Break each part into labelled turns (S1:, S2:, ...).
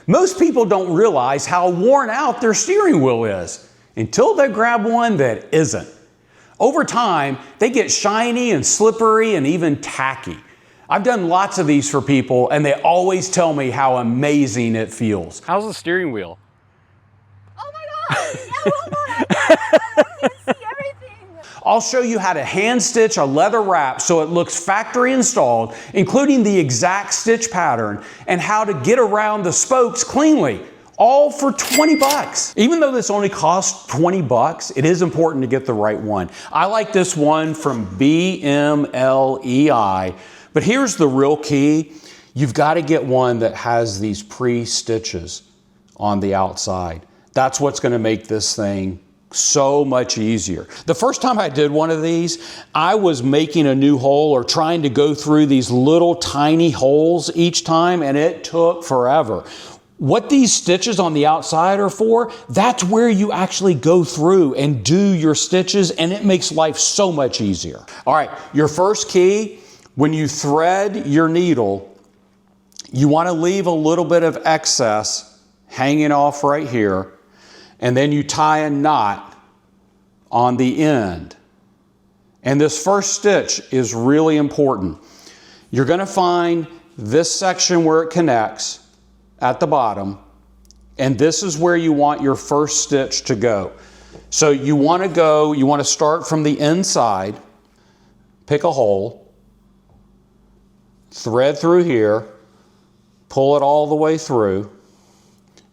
S1: Most people don't realize how worn out their steering wheel is until they grab one that isn't. Over time, they get shiny and slippery and even tacky. I've done lots of these for people and they always tell me how amazing it feels.
S2: How's the steering wheel?
S3: Oh my God! Yeah, hold on. I can't see everything.
S1: I'll show you how to hand stitch a leather wrap so it looks factory installed, including the exact stitch pattern, and how to get around the spokes cleanly, all for 20 bucks. Even though this only costs 20 bucks, it is important to get the right one. I like this one from BMLEI, but here's the real key. You've got to get one that has these pre-stitches on the outside. That's what's going to make this thing so much easier. The first time I did one of these, I was making a new hole or trying to go through these little tiny holes each time, and it took forever. What these stitches on the outside are for, that's where you actually go through and do your stitches, and it makes life so much easier. All right, your first key, when you thread your needle, you want to leave a little bit of excess hanging off right here, and then you tie a knot on the end. And this first stitch is really important. You're going to find this section where it connects at the bottom, and this is where you want your first stitch to go. So you want to start from the inside, pick a hole, thread through here, pull it all the way through,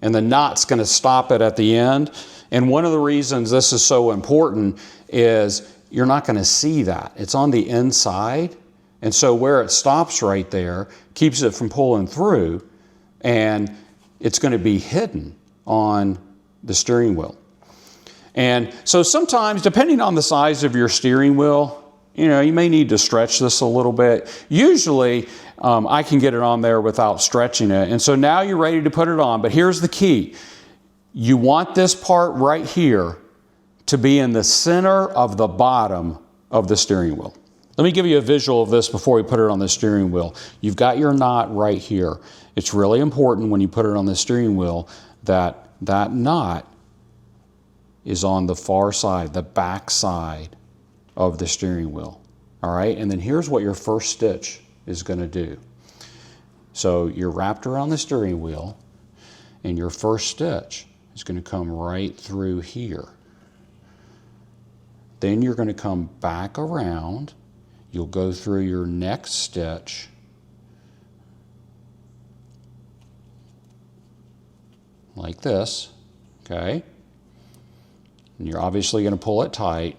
S1: and the knot's going to stop it at the end. And one of the reasons this is so important is you're not going to see that. It's on the inside, and so where it stops right there keeps it from pulling through, and it's going to be hidden on the steering wheel. And so sometimes, depending on the size of your steering wheel, you may need to stretch this a little bit. Usually, I can get it on there without stretching it. And so now you're ready to put it on. But here's the key. You want this part right here to be in the center of the bottom of the steering wheel. Let me give you a visual of this before we put it on the steering wheel. You've got your knot right here. It's really important when you put it on the steering wheel that that knot is on the far side, the back side of the steering wheel. All right, and then here's what your first stitch is going to do. So you're wrapped around the steering wheel, and your first stitch is going to come right through here. Then you're going to come back around. You'll go through your next stitch, like this, okay? And you're obviously going to pull it tight.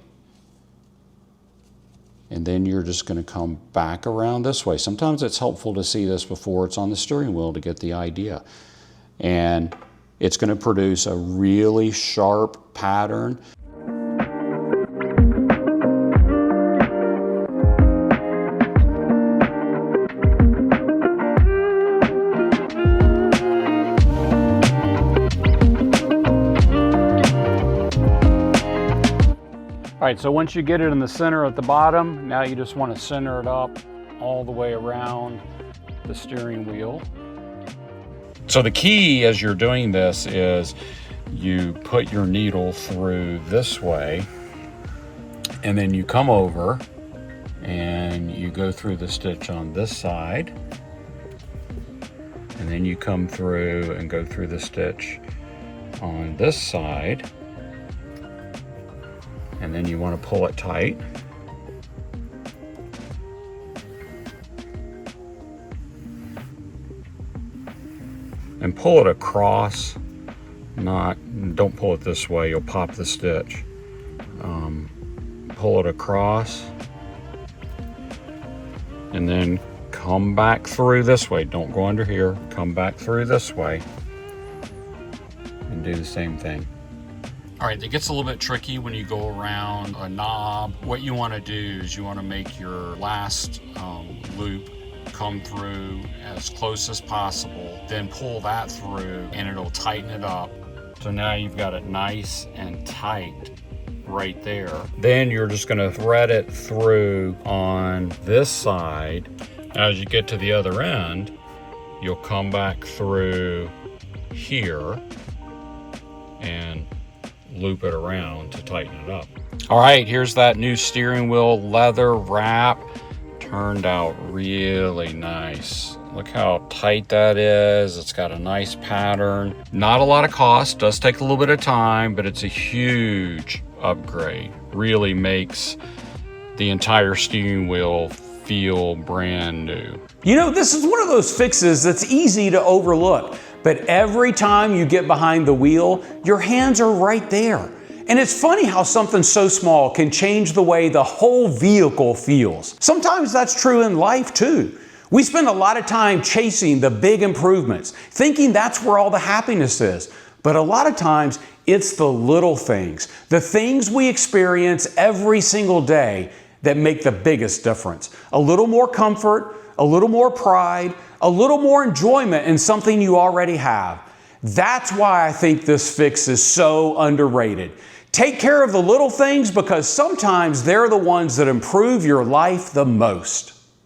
S1: And then you're just going to come back around this way. Sometimes it's helpful to see this before it's on the steering wheel to get the idea. And it's going to produce a really sharp pattern.
S2: All right, so once you get it in the center at the bottom, now you just want to center it up all the way around the steering wheel. So the key as you're doing this is you put your needle through this way, and then you come over and you go through the stitch on this side, and then you come through and go through the stitch on this side. And then you want to pull it tight. And pull it across, don't pull it this way, you'll pop the stitch. Pull it across, and then come back through this way. Don't go under here, come back through this way, and do the same thing. All right, it gets a little bit tricky when you go around a knob. What you want to do is you want to make your last loop come through as close as possible, then pull that through and it'll tighten it up. So now you've got it nice and tight right there. Then you're just going to thread it through on this side. As you get to the other end, you'll come back through here and loop it around to tighten it up. All right, here's that new steering wheel leather wrap. Turned out really nice. Look how tight that is. It's got a nice pattern. Not a lot of cost, does take a little bit of time, but it's a huge upgrade. Really makes the entire steering wheel feel brand new.
S1: You know, this is one of those fixes that's easy to overlook, but every time you get behind the wheel, your hands are right there. And it's funny how something so small can change the way the whole vehicle feels. Sometimes that's true in life too. We spend a lot of time chasing the big improvements, thinking that's where all the happiness is. But a lot of times it's the little things, the things we experience every single day that make the biggest difference. A little more comfort, a little more pride, a little more enjoyment in something you already have. That's why I think this fix is so underrated. Take care of the little things because sometimes they're the ones that improve your life the most.